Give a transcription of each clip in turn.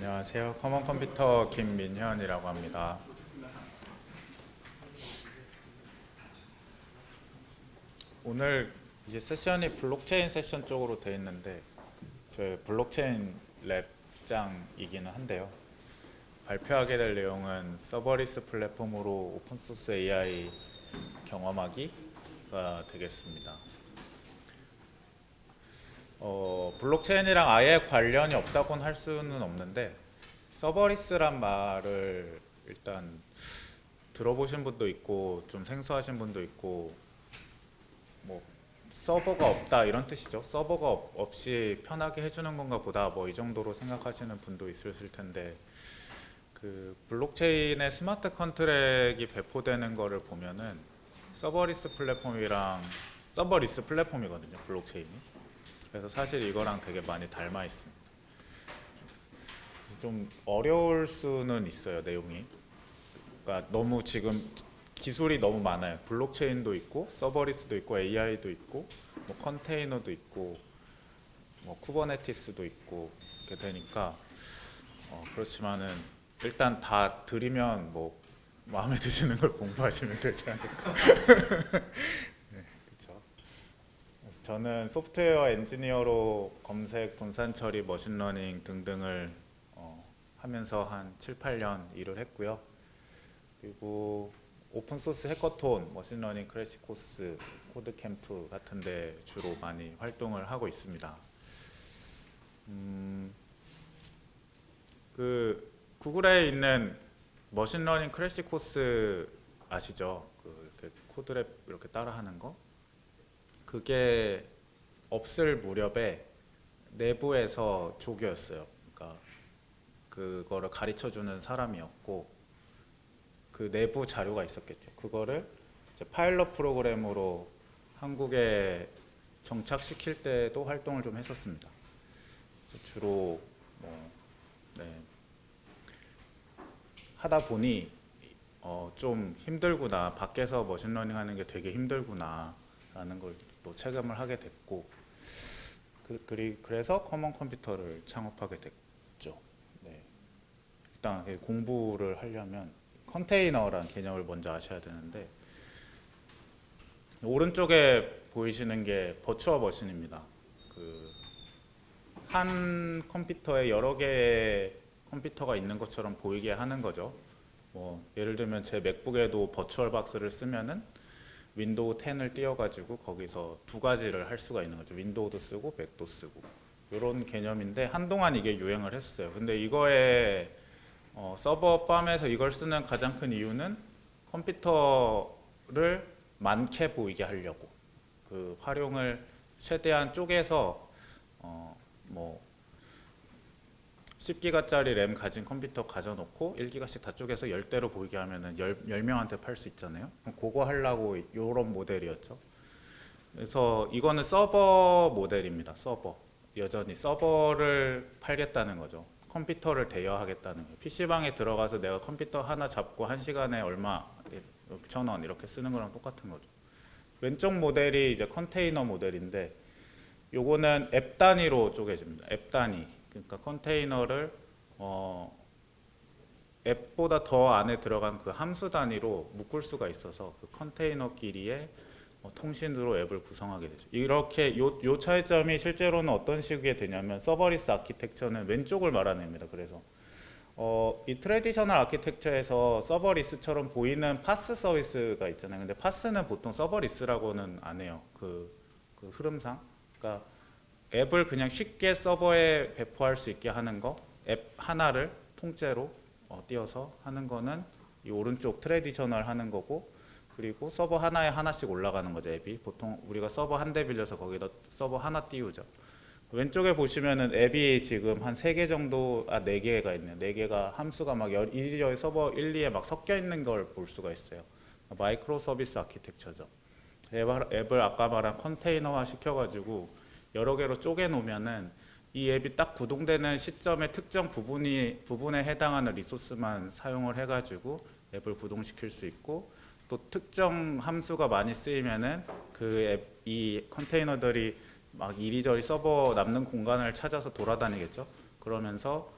안녕하세요. 커먼 컴퓨터 김민현이라고 합니다. 오늘 이제 세션이 블록체인 세션 쪽으로 되어 있는데 저희 블록체인 랩장이기는 한데요. 발표하게 될 내용은 서버리스 플랫폼으로 오픈소스 AI 경험하기가 되겠습니다. 블록체인이랑 아예 관련이 없다고는 할 수는 없는데 서버리스란 말을 일단 들어보신 분도 있고 좀 생소하신 분도 있고 뭐 서버가 없다 이런 뜻이죠. 서버가 없이 편하게 해주는 건가 보다 뭐 이 정도로 생각하시는 분도 있으실 텐데 그 블록체인의 스마트 컨트랙이 배포되는 거를 보면은 서버리스 플랫폼이거든요. 블록체인이. 그래서 사실 이거랑 되게 많이 닮아 있습니다. 좀 어려울 수는 있어요, 내용이. 그러니까 너무 지금 기술이 너무 많아요. 블록체인도 있고, 서버리스도 있고, AI도 있고, 뭐 컨테이너도 있고, 뭐 쿠버네티스도 있고 이렇게 되니까 그렇지만은 일단 다 들이면 뭐 마음에 드시는 걸 공부하시면 되지 않을까. 네, 그렇죠. 저는 소프트웨어 엔지니어로 검색, 분산 처리, 머신러닝 등등을 하면서 한 7, 8년 일을 했고요. 그리고 오픈소스 해커톤, 머신러닝 크래시 코스, 코드 캠프 같은 데 주로 많이 활동을 하고 있습니다. 그 구글에 있는 머신러닝 크래시 코스 아시죠? 그 이렇게 코드랩 이렇게 따라하는 거? 그게 없을 무렵에 내부에서 조교였어요. 그러니까 그거를 가르쳐 주는 사람이었고 그 내부 자료가 있었겠죠. 그거를 이제 파일럿 프로그램으로 한국에 정착시킬 때도 활동을 좀 했었습니다. 주로 뭐, 네, 하다 보니 좀 힘들구나. 밖에서 머신러닝 하는 게 되게 힘들구나 라는 걸 또 체감을 하게 됐고 그래서 커먼 컴퓨터를 창업하게 됐죠. 네. 일단 공부를 하려면 컨테이너라는 개념을 먼저 아셔야 되는데 오른쪽에 보이시는 게 버추어 머신입니다. 한 컴퓨터에 여러 개의 컴퓨터가 있는 것처럼 보이게 하는 거죠. 뭐 예를 들면 제 맥북에도 버추얼 박스를 쓰면은 윈도우 10을 띄워가지고 거기서 두 가지를 할 수가 있는 거죠. 윈도우도 쓰고 맥도 쓰고 이런 개념인데 한동안 이게 유행을 했어요. 근데 이거에 서버 팜에서 이걸 쓰는 가장 큰 이유는 컴퓨터를 많게 보이게 하려고 그 활용을 최대한 쪼개서 뭐 10기가짜리 램 가진 컴퓨터 가져놓고 1기가씩 다 쪼개서 10대로 보이게 하면은 10명한테 팔 수 있잖아요. 그거 하려고 이런 모델이었죠. 그래서 이거는 서버 모델입니다. 서버. 여전히 서버를 팔겠다는 거죠. 컴퓨터를 대여하겠다는 거예요. PC방에 들어가서 내가 컴퓨터 하나 잡고 1시간에 얼마, 1,000원 이렇게 쓰는 거랑 똑같은 거죠. 왼쪽 모델이 이제 컨테이너 모델인데 요거는 앱 단위로 쪼개집니다. 앱 단위. 그러니까 컨테이너를 앱보다 더 안에 들어간 그 함수 단위로 묶을 수가 있어서 그 컨테이너끼리의 통신으로 앱을 구성하게 되죠. 이렇게 요 차이점이 실제로는 어떤 식이 되냐면 서버리스 아키텍처는 왼쪽을 말하냅니다. 그래서 이 트래디셔널 아키텍처에서 서버리스처럼 보이는 파스 서비스가 있잖아요. 근데 파스는 보통 서버리스라고는 안 해요. 그 흐름상. 그러니까 앱을 그냥 쉽게 서버에 배포할 수 있게 하는 거, 앱 하나를 통째로 띄워서 하는 거는 이 오른쪽 트래디셔널 하는 거고, 그리고 서버 하나에 하나씩 올라가는 거죠. 앱이 보통 우리가 서버 한 대 빌려서 거기다 서버 하나 띄우죠. 왼쪽에 보시면은 앱이 지금 한 3개 정도, 4개가 있네요. 4개가 함수가 막 이리저리 서버 1, 2에 막 섞여 있는 걸 볼 수가 있어요. 마이크로 서비스 아키텍처죠. 앱을 아까 말한 컨테이너화 시켜가지고 여러 개로 쪼개 놓으면은 이 앱이 딱 구동되는 시점의 특정 부분에 해당하는 리소스만 사용을 해가지고 앱을 구동시킬 수 있고, 또 특정 함수가 많이 쓰이면은 이 컨테이너들이 막 이리저리 서버 남는 공간을 찾아서 돌아다니겠죠. 그러면서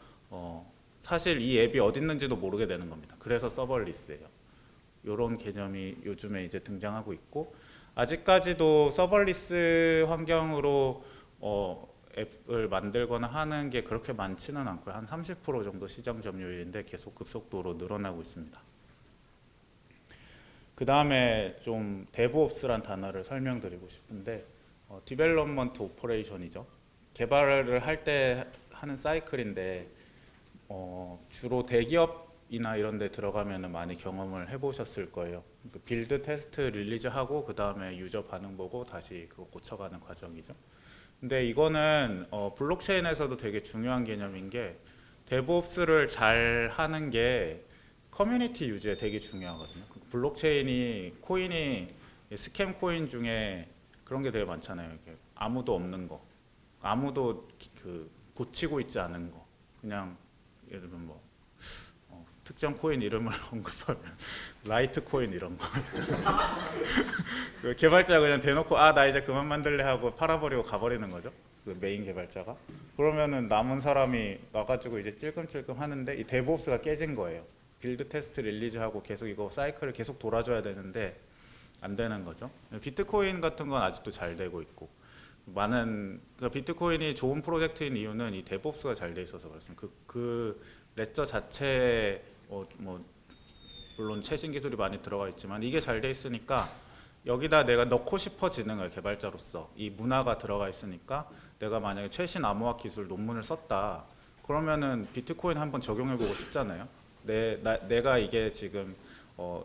사실 이 앱이 어디 있는지도 모르게 되는 겁니다. 그래서 서버리스예요. 이런 개념이 요즘에 이제 등장하고 있고, 아직까지도 서버리스 환경으로 앱을 만들거나 하는 게 그렇게 많지는 않고요. 한 30% 정도 시장 점유율인데 계속 급속도로 늘어나고 있습니다. 그 다음에 좀 DevOps란 단어를 설명드리고 싶은데, Development Operation이죠. 개발을 할 때 하는 사이클인데, 주로 대기업이나 이런 데 들어가면 많이 경험을 해보셨을 거예요. 빌드, 테스트, 릴리즈하고 그 다음에 유저 반응 보고 다시 그거 고쳐가는 과정이죠. 근데 이거는 블록체인에서도 되게 중요한 개념인 게, DevOps를 잘 하는 게 커뮤니티 유지에 되게 중요하거든요. 블록체인이 코인이 스캠 코인 중에 그런 게 되게 많잖아요. 이렇게 아무도 없는 거, 아무도 고치고 있지 않은 거, 그냥 예를 들면 뭐 특정 코인 이름을 언급하면 라이트 코인 이런 거 있잖아요. 그 개발자가 그냥 대놓고 아 나 이제 그만 만들래 하고 팔아버리고 가버리는 거죠. 그 메인 개발자가. 그러면은 남은 사람이 와가지고 이제 찔끔찔끔 하는데 이 데브옵스가 깨진 거예요. 빌드 테스트 릴리즈하고 계속 이거 사이클을 계속 돌아줘야 되는데 안 되는 거죠. 비트코인 같은 건 아직도 잘 되고 있고, 많은 그러니까 비트코인이 좋은 프로젝트인 이유는 이 데브옵스가 잘 돼 있어서 그렇습니다. 그 레저 자체에 뭐 물론 최신 기술이 많이 들어가 있지만 이게 잘 돼 있으니까 여기다 내가 넣고 싶어지는 개발자로서 이 문화가 들어가 있으니까 내가 만약에 최신 암호화 기술 논문을 썼다 그러면은 비트코인 한번 적용해보고 싶잖아요. 내가 이게 지금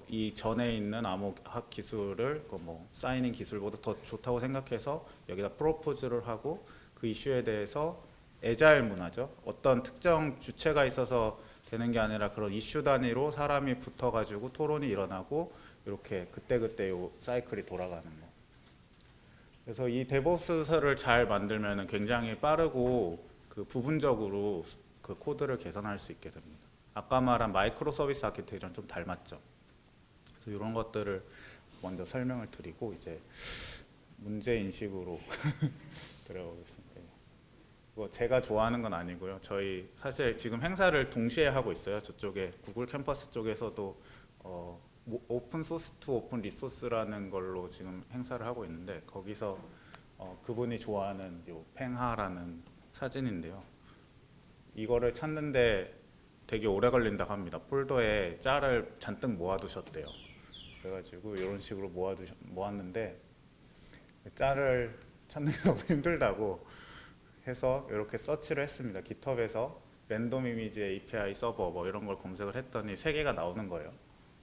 이 전에 있는 암호학 기술을 뭐 사이닝 기술보다 더 좋다고 생각해서 여기다 프로포즈를 하고 그 이슈에 대해서 애자일 문화죠. 어떤 특정 주체가 있어서 되는 게 아니라 그런 이슈 단위로 사람이 붙어가지고 토론이 일어나고 이렇게 그때그때 요 사이클이 돌아가는 거. 그래서 이 데브옵스를 잘 만들면 굉장히 빠르고 그 부분적으로 그 코드를 개선할 수 있게 됩니다. 아까 말한 마이크로 서비스 아키텍처랑 좀 닮았죠. 그래서 이런 것들을 먼저 설명을 드리고 이제 문제 인식으로 들어가겠습니다. 뭐 제가 좋아하는 건 아니고요. 저희 사실 지금 행사를 동시에 하고 있어요. 저쪽에 구글 캠퍼스 쪽에서도 오픈 소스 투 오픈 리소스라는 걸로 지금 행사를 하고 있는데 거기서 그분이 좋아하는 요 팽하라는 사진인데요. 이거를 찾는데 되게 오래 걸린다고 합니다. 폴더에 짤을 잔뜩 모아두셨대요. 그래가지고 이런 식으로 모았는데 짤을 찾는 게 너무 힘들다고 해서 이렇게 서치를 했습니다. 깃허브에서 랜덤 이미지 API 서버 뭐 이런 걸 검색을 했더니 3개가 나오는 거예요.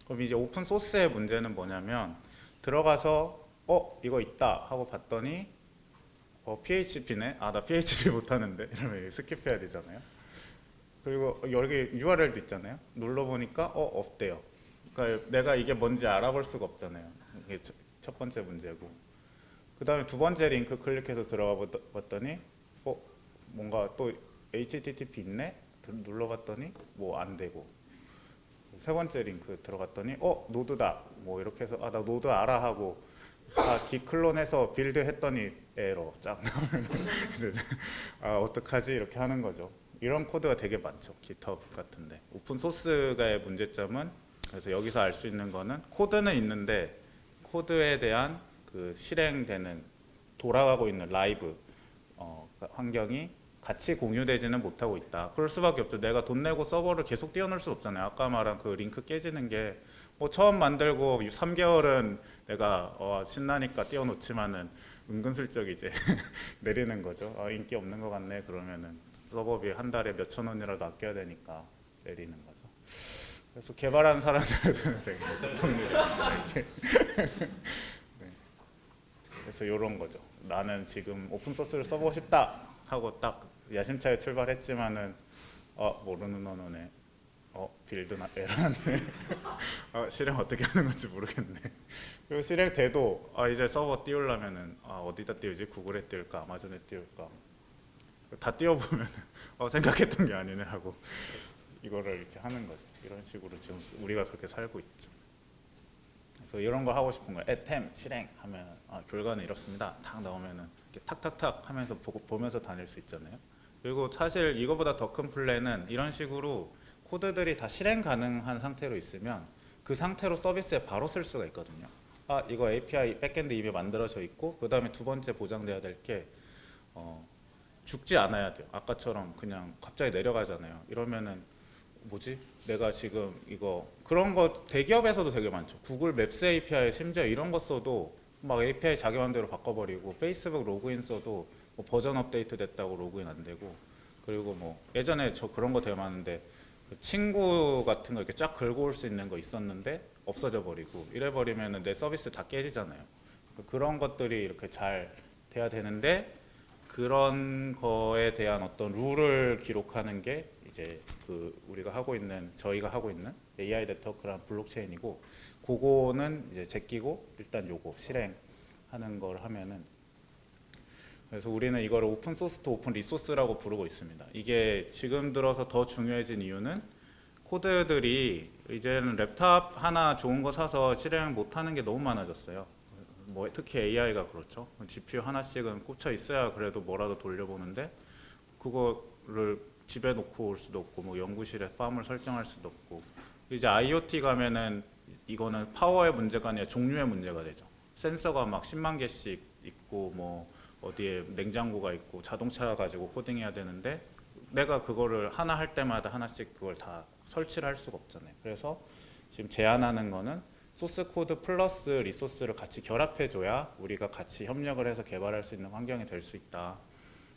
그럼 이제 오픈 소스의 문제는 뭐냐면 들어가서 이거 있다 하고 봤더니 PHP네? 아 나 PHP 못하는데 이러면 스킵해야 되잖아요. 그리고 여기 URL도 있잖아요. 눌러보니까 없대요. 그러니까 내가 이게 뭔지 알아볼 수가 없잖아요. 이게 첫 번째 문제고, 그 다음에 두 번째 링크 클릭해서 들어가 봤더니 뭔가 또 HTTP 있네? 눌러봤더니 뭐 안 되고, 세 번째 링크 들어갔더니 노드다 뭐 이렇게 해서 나 노드 알아 하고 기 클론해서 빌드 했더니 에러 쫙 나오면 어떡하지 이렇게 하는 거죠. 이런 코드가 되게 많죠. 깃허브 같은데. 오픈 소스가의 문제점은 그래서 여기서 알 수 있는 거는 코드는 있는데 코드에 대한 그 실행되는 돌아가고 있는 라이브 환경이 같이 공유되지는 못하고 있다. 그럴 수밖에 없죠. 내가 돈 내고 서버를 계속 띄워놓을 수 없잖아요. 아까 말한 그 링크 깨지는 게 뭐 처음 만들고 3개월은 내가 신나니까 띄워놓지만은 은근슬쩍 이제 내리는 거죠. 인기 없는 것 같네. 그러면은 서버비 한 달에 몇천 원이라도 아껴야 되니까 내리는 거죠. 그래서 개발하는 사람들은 되게 고통입니다. 네. 그래서 이런 거죠. 나는 지금 오픈 소스를 써보고 싶다 하고 딱 야심차게 출발했지만은 모르는 언어네. 빌드나 에러네. 실행 어떻게 하는 건지 모르겠네. 그리고 실행돼도 이제 서버 띄우려면은 어디다 띄우지? 구글에 띄울까? 아마존에 띄울까? 다 띄워보면 생각했던 게 아니네 하고 이거를 이렇게 하는 거죠. 이런 식으로 지금 우리가 그렇게 살고 있죠. 그래서 이런 거 하고 싶은 거예요. 애템 실행하면 결과는 이렇습니다. 탁 나오면은 이렇게 탁탁탁 하면서 보면서 다닐 수 있잖아요. 그리고 사실 이거보다 더 큰 플랜은 이런 식으로 코드들이 다 실행 가능한 상태로 있으면 그 상태로 서비스에 바로 쓸 수가 있거든요. 아, 이거 API 백엔드 이미 만들어져 있고 그 다음에 두 번째 보장돼야 될 게 죽지 않아야 돼요. 아까처럼 그냥 갑자기 내려가잖아요. 이러면은 뭐지? 내가 지금 이거 그런 거 대기업에서도 되게 많죠. 구글 맵스 API 심지어 이런 거 써도 막 API 자기 맘대로 바꿔버리고 페이스북 로그인 써도 뭐 버전 업데이트 됐다고 로그인 안 되고 그리고 뭐 예전에 저 그런 거 되게 많은데 그 친구 같은 거 이렇게 쫙 긁어 올 수 있는 거 있었는데 없어져 버리고 이래 버리면은 내 서비스 다 깨지잖아요. 그런 것들이 이렇게 잘 돼야 되는데 그런 거에 대한 어떤 룰을 기록하는 게 이제 그 우리가 하고 있는 저희가 하고 있는 AI 네트워크라는 블록체인이고 그거는 이제 제끼고 일단 요거 실행하는 걸 하면은 그래서 우리는 이거를 오픈 소스 투 오픈 리소스라고 부르고 있습니다. 이게 지금 들어서 더 중요해진 이유는 코드들이 이제는 랩탑 하나 좋은 거 사서 실행 못하는 게 너무 많아졌어요. 뭐 특히 AI가 그렇죠. GPU 하나씩은 꽂혀 있어야 그래도 뭐라도 돌려보는데 그거를 집에 놓고 올 수도 없고 뭐 연구실에 팜을 설정할 수도 없고 이제 IoT 가면은 이거는 파워의 문제가 아니라 종류의 문제가 되죠. 센서가 막 10만 개씩 있고 뭐 어디에 냉장고가 있고 자동차 가지고 코딩해야 되는데 내가 그거를 하나 할 때마다 하나씩 그걸 다 설치를 할 수가 없잖아요. 그래서 지금 제안하는 거는 소스 코드 플러스 리소스를 같이 결합해 줘야 우리가 같이 협력을 해서 개발할 수 있는 환경이 될 수 있다.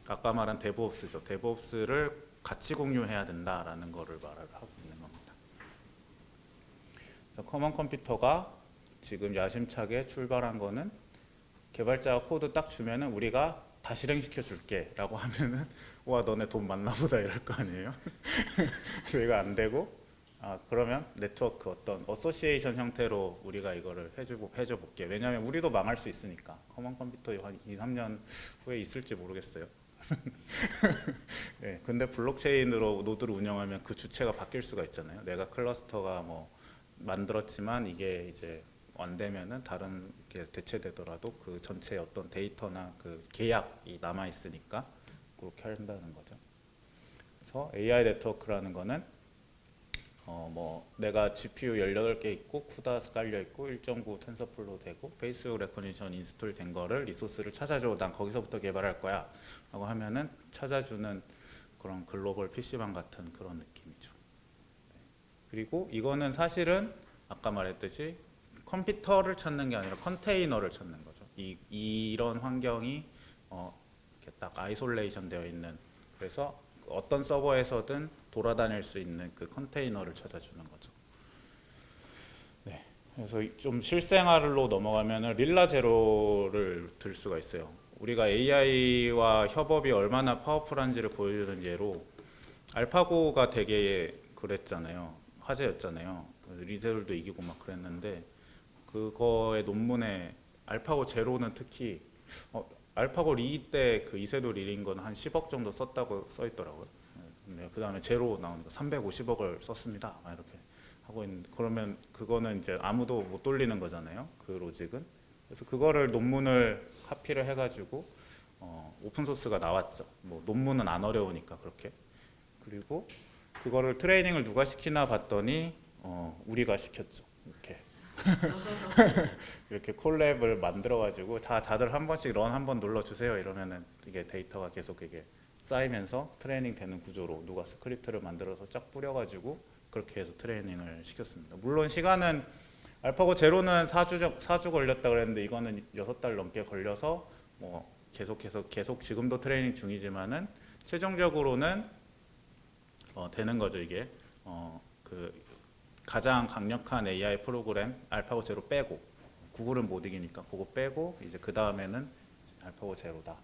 아까 말한 데브옵스죠. 데브옵스를 같이 공유해야 된다라는 거를 말을 하고 있는 겁니다. 그래서 커먼 컴퓨터가 지금 야심차게 출발한 거는 개발자가 코드 딱 주면은 우리가 다 실행시켜 줄게 라고 하면은 와 너네 돈 많나 보다 이럴 거 아니에요. 그래서 이거 안 되고 그러면 네트워크 어떤 어소시에이션 형태로 우리가 이거를 해줘 볼게. 왜냐하면 우리도 망할 수 있으니까. 커먼 컴퓨터 한 2, 3년 후에 있을지 모르겠어요. 네, 근데 블록체인으로 노드를 운영하면 그 주체가 바뀔 수가 있잖아요. 내가 클러스터가 뭐 만들었지만 이게 이제 안 되면은 다른 게 대체되더라도 그 전체 어떤 데이터나 그 계약이 남아 있으니까 그렇게 한다는 거죠. 그래서 AI 네트워크라는 거는 뭐 내가 GPU 18개 있고 쿠다스 깔려 있고 1.9 텐서플로 되고 페이스북 레코니션 인스톨 된 거를 리소스를 찾아줘. 난 거기서부터 개발할 거야. 라고 하면은 찾아주는 그런 글로벌 PC방 같은 그런 느낌이죠. 그리고 이거는 사실은 아까 말했듯이 컴퓨터를 찾는 게 아니라 컨테이너를 찾는 거죠. 이런 환경이 이렇게 딱 아이솔레이션 되어 있는 그래서 어떤 서버에서든 돌아다닐 수 있는 그 컨테이너를 찾아주는 거죠. 네, 그래서 좀 실생활로 넘어가면 릴라 제로를 들 수가 있어요. 우리가 AI와 협업이 얼마나 파워풀한지를 보여주는 예로 알파고가 되게 그랬잖아요. 화제였잖아요. 리세울도 이기고 막 그랬는데 그거의 논문에 알파고 제로는 특히 알파고 리 때 그 이세돌 일인 건 한 10억 정도 썼다고 써 있더라고요. 네, 그 다음에 제로 나오니까 350억을 썼습니다. 막 이렇게 하고 있는데 그러면 그거는 이제 아무도 못 돌리는 거잖아요. 그 로직은. 그래서 그거를 논문을 카피를 해가지고 오픈 소스가 나왔죠. 뭐 논문은 안 어려우니까 그렇게. 그리고 그거를 트레이닝을 누가 시키나 봤더니 우리가 시켰죠. 이렇게. 이렇게 콜랩을 만들어가지고 다들 한 번씩 런 한 번 눌러주세요 이러면은 이게 데이터가 계속 이게 쌓이면서 트레이닝 되는 구조로 누가 스크립트를 만들어서 쫙 뿌려가지고 그렇게 해서 트레이닝을 시켰습니다. 물론 시간은 알파고 제로는 4주 걸렸다 그랬는데 이거는 6달 넘게 걸려서 뭐 계속 지금도 트레이닝 중이지만은 최종적으로는 되는 거죠 이게 그 가장 강력한 AI 프로그램 알파고 제로 빼고 구글은 못 이기니까 그거 빼고 이제 그 다음에는 알파고 제로다,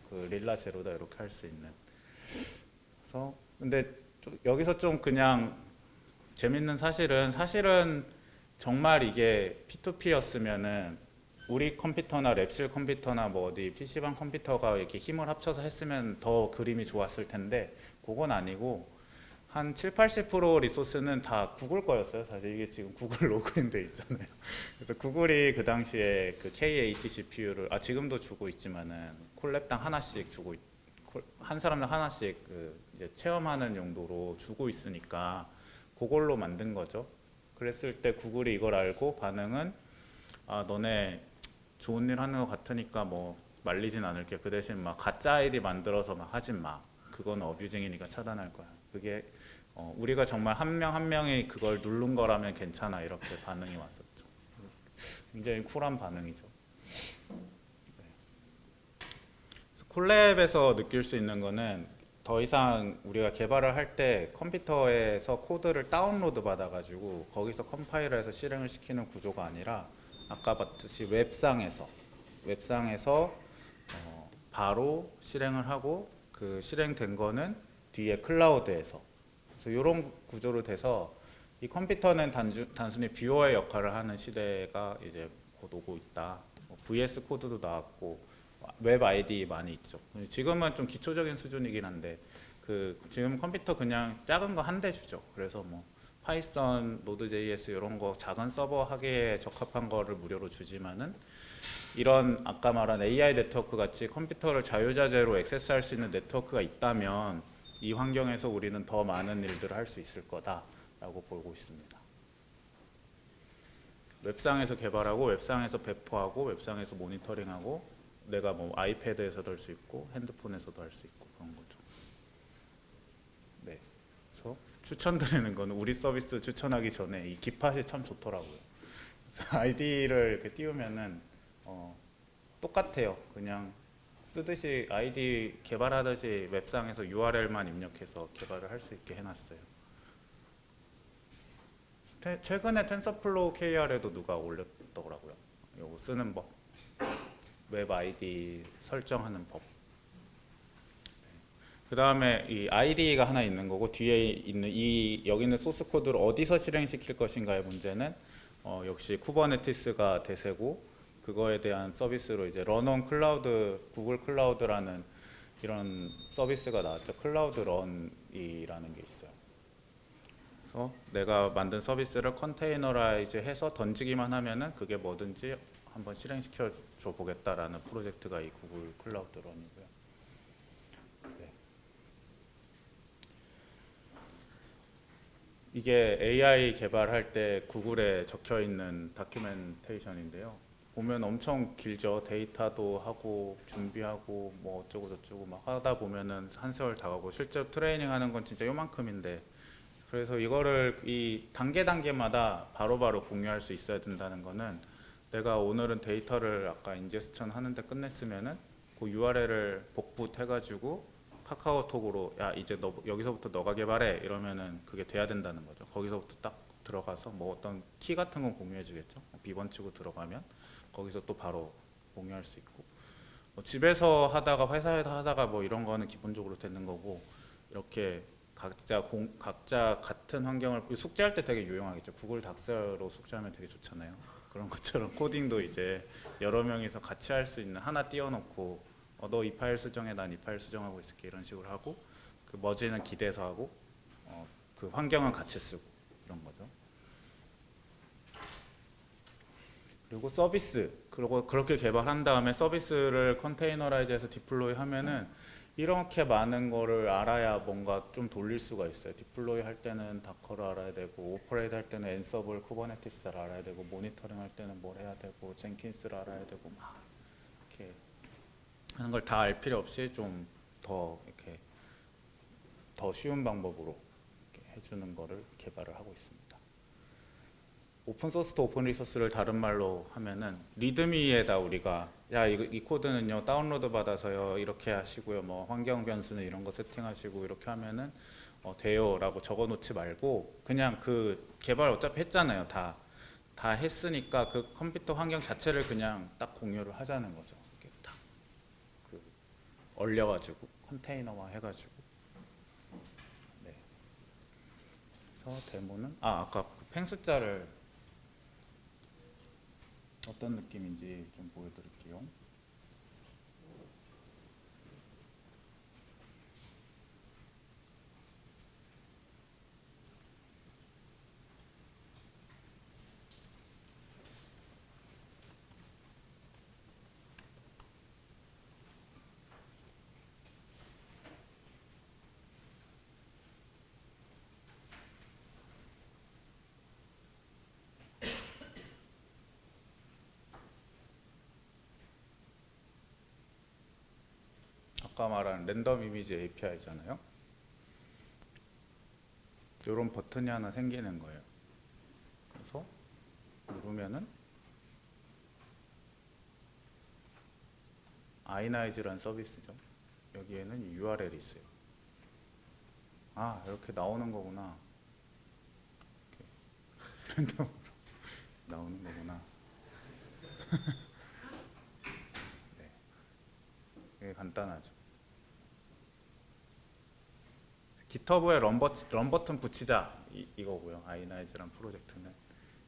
그 릴라 제로다 이렇게 할 수 있는. 그래서 근데 여기서 좀 그냥 재밌는 사실은 정말 이게 P2P였으면은 우리 컴퓨터나 랩실 컴퓨터나 뭐 어디 PC방 컴퓨터가 이렇게 힘을 합쳐서 했으면 더 그림이 좋았을 텐데 그건 아니고. 한 7, 80% 리소스는 다 구글 거였어요. 사실 이게 지금 구글 로그인돼 있잖아요. 그래서 구글이 그 당시에 그 K80 CPU를 지금도 주고 있지만은 콜랩당 하나씩 한 사람당 하나씩 그 이제 체험하는 용도로 주고 있으니까 그걸로 만든 거죠. 그랬을 때 구글이 이걸 알고 반응은 너네 좋은 일 하는 것 같으니까 뭐 말리진 않을게. 그 대신 막 가짜 아이디 만들어서 막 하진 마. 그건 어뷰징이니까 차단할 거야. 그게 우리가 정말 한 명 한 명이 그걸 누른 거라면 괜찮아. 이렇게 반응이 왔었죠. 굉장히 쿨한 반응이죠. 콜랩에서 느낄 수 있는 거는 더 이상 우리가 개발을 할 때 컴퓨터에서 코드를 다운로드 받아가지고 거기서 컴파일해서 실행을 시키는 구조가 아니라 아까 봤듯이 웹상에서 바로 실행을 하고 그 실행된 거는 뒤에 클라우드에서 그래서 이런 구조로 돼서 이 컴퓨터는 단순히 뷰어의 역할을 하는 시대가 이제 곧 오고 있다. VS 코드도 나왔고 웹 아이디 많이 있죠. 지금은 좀 기초적인 수준이긴 한데 지금 컴퓨터 그냥 작은 거 한 대 주죠. 그래서 뭐 파이썬, 노드.js 이런 거 작은 서버 하기에 적합한 거를 무료로 주지만은 이런 아까 말한 AI 네트워크 같이 컴퓨터를 자유자재로 액세스할 수 있는 네트워크가 있다면 이 환경에서 우리는 더 많은 일들을 할 수 있을 거다라고 보고 있습니다. 웹상에서 개발하고 웹상에서 배포하고 웹상에서 모니터링하고 내가 뭐 아이패드에서도 할 수 있고 핸드폰에서도 할 수 있고 그런 거죠. 네. 그래서 추천드리는 거는 우리 서비스 추천하기 전에 이 기팟이 참 좋더라고요. 아이디를 이렇게 띄우면은 똑같아요. 그냥 쓰듯이 아이디 개발하듯이 웹상에서 URL만 입력해서 개발을 할 수 있게 해놨어요. 최근에 텐서플로우 KR에도 누가 올렸더라고요. 요거 쓰는 법, 웹 아이디 설정하는 법. 그 다음에 이 아이디가 하나 있는 거고 뒤에 있는 여기 있는 소스 코드를 어디서 실행시킬 것인가의 문제는 역시 쿠버네티스가 대세고 그거에 대한 서비스로 이제 런온 클라우드, 구글 클라우드라는 이런 서비스가 나왔죠. 클라우드 런이라는 게 있어요. 그래서 내가 만든 서비스를 컨테이너라이즈 해서 던지기만 하면은 그게 뭐든지 한번 실행시켜 줘 보겠다라는 프로젝트가 이 구글 클라우드 런이고요. 네. 이게 AI 개발할 때 구글에 적혀 있는 다큐멘테이션인데요. 보면 엄청 길죠. 데이터도 하고 준비하고 뭐 어쩌고 저쩌고 막 하다 보면은 한 세월 다 가고 실제로 트레이닝 하는 건 진짜 요만큼인데 그래서 이거를 이 단계마다 바로바로 공유할 수 있어야 된다는 거는 내가 오늘은 데이터를 아까 인제스천 하는데 끝냈으면은 그 URL을 복붙해가지고 카카오톡으로 야 이제 너 여기서부터 너가 개발해 이러면은 그게 돼야 된다는 거죠. 거기서부터 딱 들어가서 뭐 어떤 키 같은 건 공유해주겠죠. 비번 치고 들어가면 거기서 또 바로 공유할 수 있고 뭐 집에서 하다가 회사에서 하다가 뭐 이런 거는 기본적으로 되는 거고 이렇게 각자 같은 환경을 숙제할 때 되게 유용하겠죠. 구글 닥스로 숙제하면 되게 좋잖아요. 그런 것처럼 코딩도 이제 여러 명이서 같이 할 수 있는 하나 띄워놓고 너 이 파일 수정해 난 이 파일 수정하고 있을게 이런 식으로 하고 그 머지는 기대서 하고 그 환경은 같이 쓰고 이런 거죠. 그리고 서비스 그리고 그렇게 개발한 다음에 서비스를 컨테이너라이즈해서 디플로이 하면은 이렇게 많은 거를 알아야 뭔가 좀 돌릴 수가 있어요. 디플로이 할 때는 다커를 알아야 되고 오퍼레이트 할 때는 앤서블, 쿠버네티스를 알아야 되고 모니터링 할 때는 뭘 해야 되고 젠킨스를 알아야 되고 막 이렇게 하는 걸 다 알 필요 없이 좀 더 이렇게 더 쉬운 방법으로 이렇게 해주는 거를 개발을 하고 있습니다. 오픈 소스도 오픈 리소스를 다른 말로 하면은 리드미에다 우리가 야 이 코드는요 다운로드 받아서요 이렇게 하시고요 뭐 환경 변수는 이런 거 세팅하시고 이렇게 하면은 돼요라고 적어놓지 말고 그냥 그 개발 어차피 했잖아요. 다 했으니까 그 컴퓨터 환경 자체를 그냥 딱 공유를 하자는 거죠. 이렇게 딱 그 얼려가지고 컨테이너화 해가지고. 네. 그래서 데모는 아까 그 팽숫자를 어떤 느낌인지 좀 보여드릴게요. 아까 말한 랜덤 이미지 API잖아요. 이런 버튼이 하나 생기는 거예요. 그래서 누르면은 아이나이즈라는 서비스죠. 여기에는 URL이 있어요. 아, 이렇게 나오는 거구나. 이렇게 랜덤으로 나오는 거구나. 네, 이게 간단하죠. GitHub에 런 버튼 붙이자 이거고요. 아이나이즈란 프로젝트는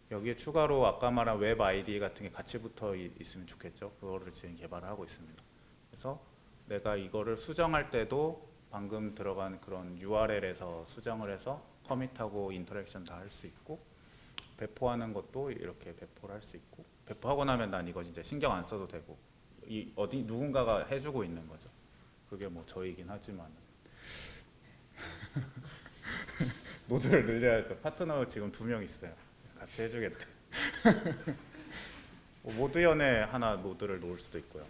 여기에 추가로 아까 말한 웹 아이디 같은 게 같이 붙어 있으면 좋겠죠. 그거를 지금 개발을 하고 있습니다. 그래서 내가 이거를 수정할 때도 방금 들어간 그런 URL에서 수정을 해서 커밋하고 인터랙션 다 할 수 있고, 배포하는 것도 이렇게 배포를 할 수 있고, 배포하고 나면 난 이거 진짜 신경 안 써도 되고, 이 어디 누군가가 해주고 있는 거죠. 그게 뭐 저이긴 하지만 노드를 늘려야죠. 파트너 지금 2명 있어요. 같이 해주겠대. 모드연에 하나 노드를 놓을 수도 있고요.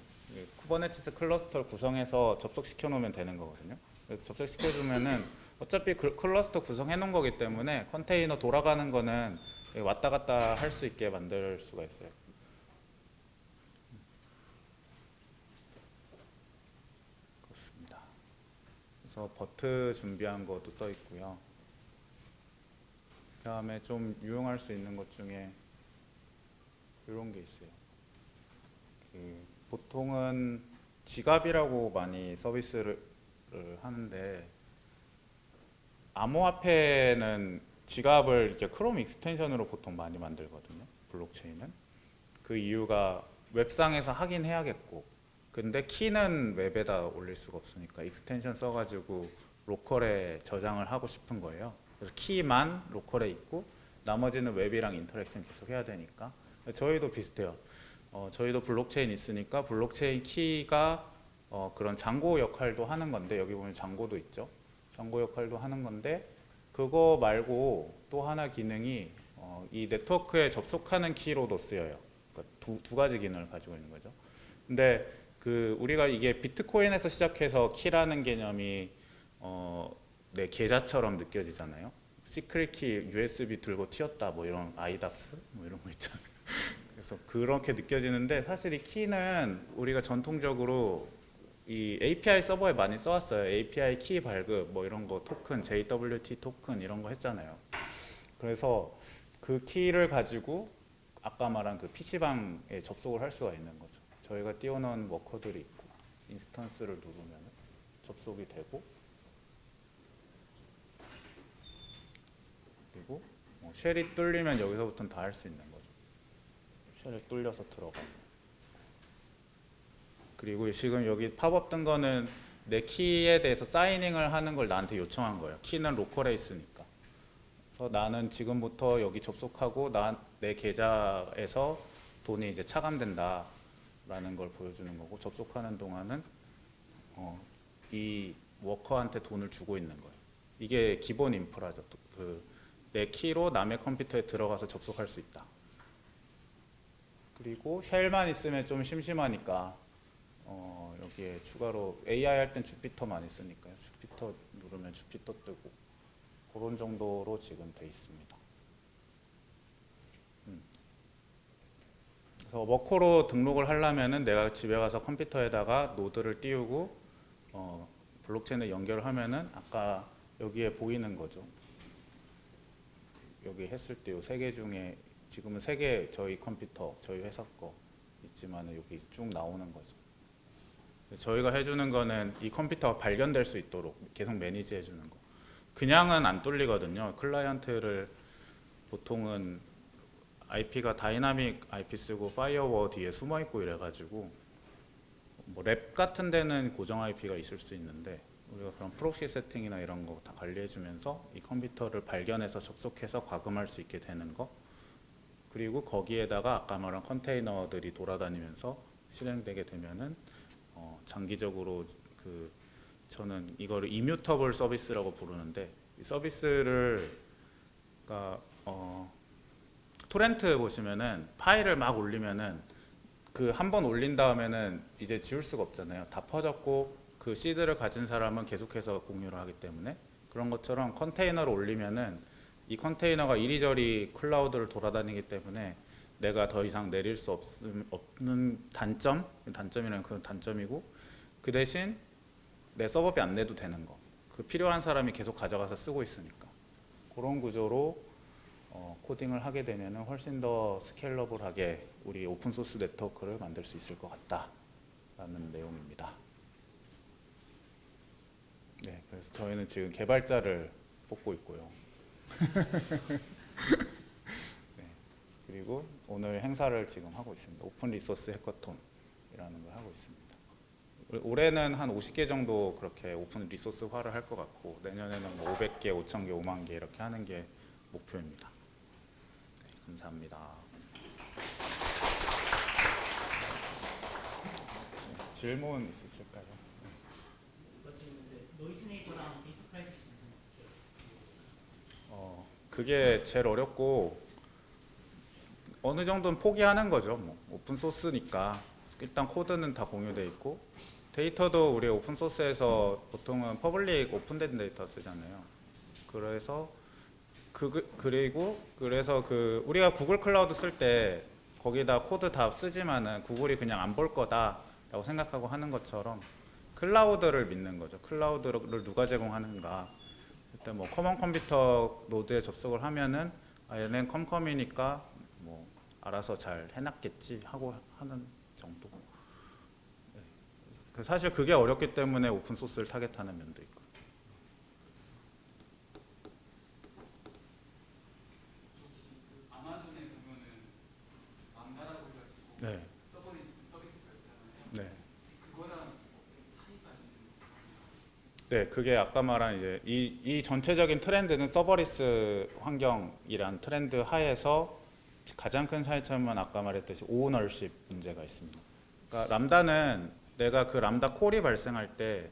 쿠버네티스 클러스터를 구성해서 접속시켜 놓으면 되는 거거든요. 그래서 접속시켜 주면은 어차피 클러스터 구성해 놓은 거기 때문에 컨테이너 돌아가는 거는 왔다 갔다 할 수 있게 만들 수가 있어요. 그렇습니다. 그래서 버트 준비한 것도 써 있고요. 그다음에 좀 유용할 수 있는 것 중에 이런 게 있어요. 보통은 지갑이라고 많이 서비스를 하는데, 암호화폐는 지갑을 이렇게 크롬 익스텐션으로 보통 많이 만들거든요. 블록체인은 그 이유가 웹상에서 하긴 해야겠고, 근데 키는 웹에다 올릴 수가 없으니까 익스텐션 써가지고 로컬에 저장을 하고 싶은 거예요. 그래서 키만 로컬에 있고 나머지는 웹이랑 인터랙션 계속 해야 되니까. 저희도 비슷해요. 저희도 블록체인 있으니까 블록체인 키가 그런 잔고 역할도 하는 건데, 여기 보면 잔고도 있죠. 잔고 역할도 하는 건데, 그거 말고 또 하나 기능이 이 네트워크에 접속하는 키로도 쓰여요. 그러니까 두 가지 기능을 가지고 있는 거죠. 근데 우리가 이게 비트코인에서 시작해서 키라는 개념이 내 계좌처럼 느껴지잖아요. 시크릿 키 USB 들고 튀었다 뭐 이런 아이닥스 뭐 이런 거 있잖아요. 그래서 그렇게 느껴지는데, 사실 이 키는 우리가 전통적으로 이 API 서버에 많이 써왔어요. API 키 발급 뭐 이런 거 토큰, JWT 토큰 이런 거 했잖아요. 그래서 그 키를 가지고 아까 말한 그 PC방에 접속을 할 수가 있는 거죠. 저희가 띄워놓은 워커들이 있고 인스턴스를 누르면 접속이 되고, 그리고 쉘이 뚫리면 여기서부터는 다 할 수 있는 거죠. 쉘을 뚫려서 들어가고, 그리고 지금 여기 팝업 뜬 거는 내 키에 대해서 사이닝을 하는 걸 나한테 요청한 거예요. 키는 로컬에 있으니까. 그래서 나는 지금부터 여기 접속하고 내 계좌에서 돈이 이제 차감된다라는 걸 보여주는 거고, 접속하는 동안은 이 워커한테 돈을 주고 있는 거예요. 이게 기본 인프라죠. 내 키로 남의 컴퓨터에 들어가서 접속할 수 있다. 그리고 쉘만 있으면 좀 심심하니까 여기에 추가로 AI 할 땐 주피터 많이 쓰니까요. 주피터 누르면 주피터 뜨고, 그런 정도로 지금 돼 있습니다. 그래서 워커로 등록을 하려면은 내가 집에 가서 컴퓨터에다가 노드를 띄우고 블록체인에 연결하면은 아까 여기에 보이는 거죠. 여기 했을 때 이 3개 중에 지금은 3개 저희 컴퓨터, 저희 회사 거 있지만 여기 쭉 나오는 거죠. 저희가 해주는 거는 이 컴퓨터가 발견될 수 있도록 계속 매니지 해주는 거. 그냥은 안 뚫리거든요. 클라이언트를 보통은 IP가 다이나믹 IP 쓰고 파이어워 뒤에 숨어 있고 이래가지고, 뭐 랩 같은 데는 고정 IP가 있을 수 있는데, 우리가 그런 프록시 세팅이나 이런 거 다 관리해주면서 이 컴퓨터를 발견해서 접속해서 과금할 수 있게 되는 거, 그리고 거기에다가 아까 말한 컨테이너들이 돌아다니면서 실행되게 되면은 장기적으로 저는 이거를 이뮤터블 서비스라고 부르는데, 이 서비스를 토렌트 보시면은 파일을 막 올리면은 한 번 올린 다음에는 이제 지울 수가 없잖아요. 다 퍼졌고 그 시드를 가진 사람은 계속해서 공유를 하기 때문에 그런 것처럼 컨테이너를 올리면은 이 컨테이너가 이리저리 클라우드를 돌아다니기 때문에 내가 더 이상 내릴 수 없는 단점이라는 그런 단점이고 그 대신 내 서버비 안 내도 되는 거. 그 필요한 사람이 계속 가져가서 쓰고 있으니까 그런 구조로 코딩을 하게 되면은 훨씬 더 스케일러블하게 우리 오픈 소스 네트워크를 만들 수 있을 것 같다라는 내용입니다. 네, 그래서 저희는 지금 개발자를 뽑고 있고요. 네, 그리고 오늘 행사를 지금 하고 있습니다. 오픈 리소스 해커톤이라는 걸 하고 있습니다. 올해는 한 50개 정도 그렇게 오픈 리소스화를 할 것 같고 내년에는 뭐 500개, 5,000개, 5만 개 이렇게 하는 게 목표입니다. 네, 감사합니다. 네, 질문 있으실까요? 노이즈 네이버랑 비트 프라이버시 그게 제일 어렵고 어느 정도는 포기하는 거죠. 뭐 오픈 소스니까 일단 코드는 다 공유돼 있고 데이터도 우리 오픈 소스에서 보통은 퍼블릭 오픈된 데이터 쓰잖아요. 그래서 그래서 우리가 구글 클라우드 쓸 때 거기다 코드 다 쓰지만은 구글이 그냥 안 볼 거다라고 생각하고 하는 것처럼 클라우드를 믿는 거죠. 클라우드를 누가 제공하는가. 일단 뭐 커먼 컴퓨터 노드에 접속을 하면은 얘는 컴컴이니까 뭐 알아서 잘 해놨겠지 하고 하는 정도. 네. 사실 그게 어렵기 때문에 오픈 소스를 타겟하는 면도 있고. 아마존에 보면은 람다라고 해가지고 네. 서비스가 있잖아요. 네. 그거랑 차이가 있는 네, 그게 아까 말한 이제 이 전체적인 트렌드는 서버리스 환경이란 트렌드 하에서 가장 큰 차이점은 아까 말했듯이 오너십 문제가 있습니다. 그러니까 람다는 내가 그 람다 콜이 발생할 때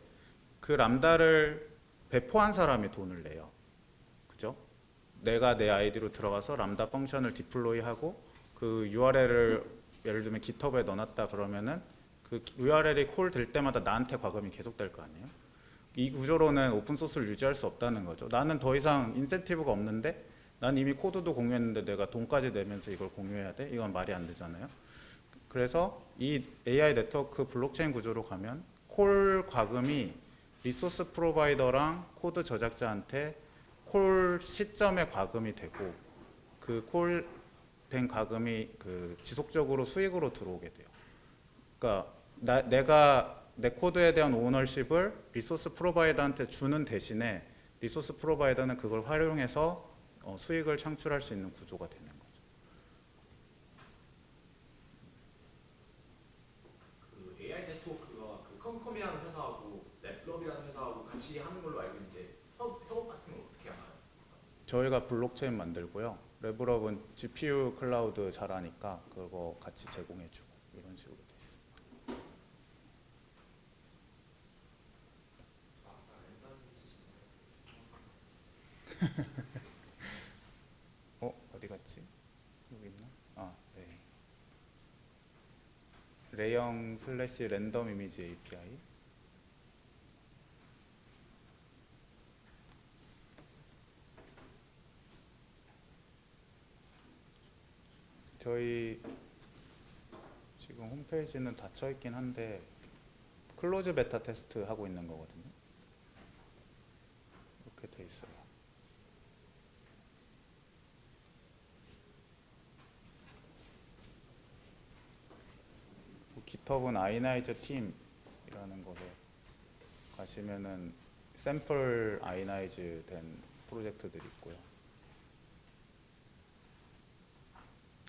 그 람다를 배포한 사람이 돈을 내요. 그죠? 내가 내 아이디로 들어가서 람다 펑션을 디플로이하고 그 URL을 예를 들면 GitHub에 넣어놨다 그러면은 그 URL이 콜 될 때마다 나한테 과금이 계속 될 거 아니에요? 이 구조로는 오픈 소스를 유지할 수 없다는 거죠. 나는 더 이상 인센티브가 없는데 난 이미 코드도 공유했는데 내가 돈까지 내면서 이걸 공유해야 돼? 이건 말이 안 되잖아요. 그래서 이 AI 네트워크 블록체인 구조로 가면 콜 과금이 리소스 프로바이더랑 코드 저작자한테 콜 시점에 과금이 되고 그 콜 된 과금이 그 지속적으로 수익으로 들어오게 돼요. 그러니까 내가 내 코드에 대한 오너십을 리소스 프로바이더한테 주는 대신에 리소스 프로바이더는 그걸 활용해서 수익을 창출할 수 있는 구조가 되는 거죠. 그 AI 네트워크가 그 컴컴이라는 회사하고 랩럽이라는 회사하고 같이 하는 걸로 알고 있는데 협업 같은 건 어떻게 하나요? 저희가 블록체인 만들고요. 레브럽은 GPU 클라우드 잘하니까 그거 같이 제공해주고 이런 식으로 돼 있어요. 어디 갔지? 여기 있나? 네. 레형 슬래시 랜덤 이미지 API. 저희 지금 홈페이지는 닫혀 있긴 한데 클로즈 베타 테스트 하고 있는 거거든요. 이렇게 돼 있어요. GitHub은 아이나이즈 팀이라는 곳에 가시면은 샘플 아이나이즈 된 프로젝트들이 있고요.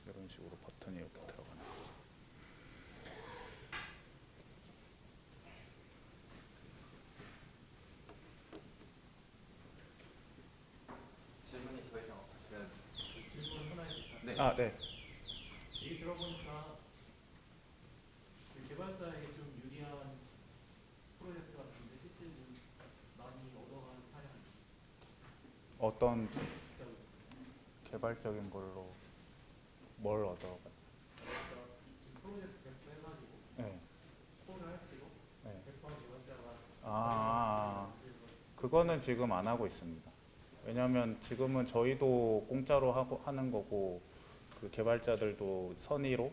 이런 식으로 버튼이 이렇게 들어가는 거죠. 질문이 더 이상 없으면 질문 하나 있을까요? 네. 네. 얘기 들어보니까 그 개발자에게 좀 유리한 프로젝트 같은데 실제 좀 많이 얻어가는 사례가 어떤 있다고 개발적인 걸로 뭘 얻어가? 그러니까 지금 프로젝트 배포해가지고 네. 콜을 할수록 네. 배포한 개발자가 아, 그거는 지금 안 하고 있습니다. 왜냐하면 지금은 저희도 공짜로 하고 하는 거고 그 개발자들도 선의로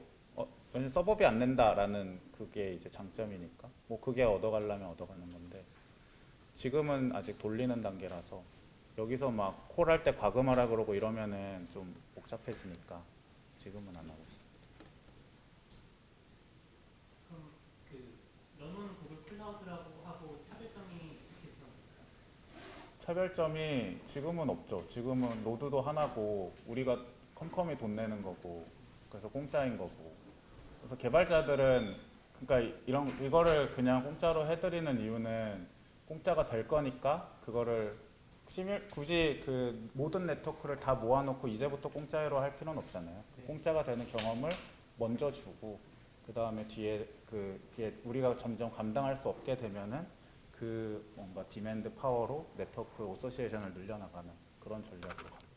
왜냐면 서버비 안 낸다라는 그게 이제 장점이니까 뭐 그게 얻어가려면 얻어가는 건데 지금은 아직 돌리는 단계라서 여기서 막 콜할 때 과금하라 그러고 이러면은 좀 복잡해지니까 지금은 안 하고 있어요. 그럼 그 런은 구글 클라우드라고 하고 차별점이 어떻게 있어요? 차별점이 지금은 없죠. 지금은 로드도 하나고 우리가 컴컴이 돈 내는 거고 그래서 공짜인 거고 그래서 개발자들은 그러니까 이거를 그냥 공짜로 해드리는 이유는 공짜가 될 거니까 그거를 굳이 그 모든 네트워크를 다 모아놓고 이제부터 공짜로 할 필요는 없잖아요. 네. 공짜가 되는 경험을 먼저 주고 그 다음에 뒤에 그게 우리가 점점 감당할 수 없게 되면은 그 뭔가 디맨드 파워로 네트워크 오서시에이션을 늘려나가는 그런 전략으로 갑니다.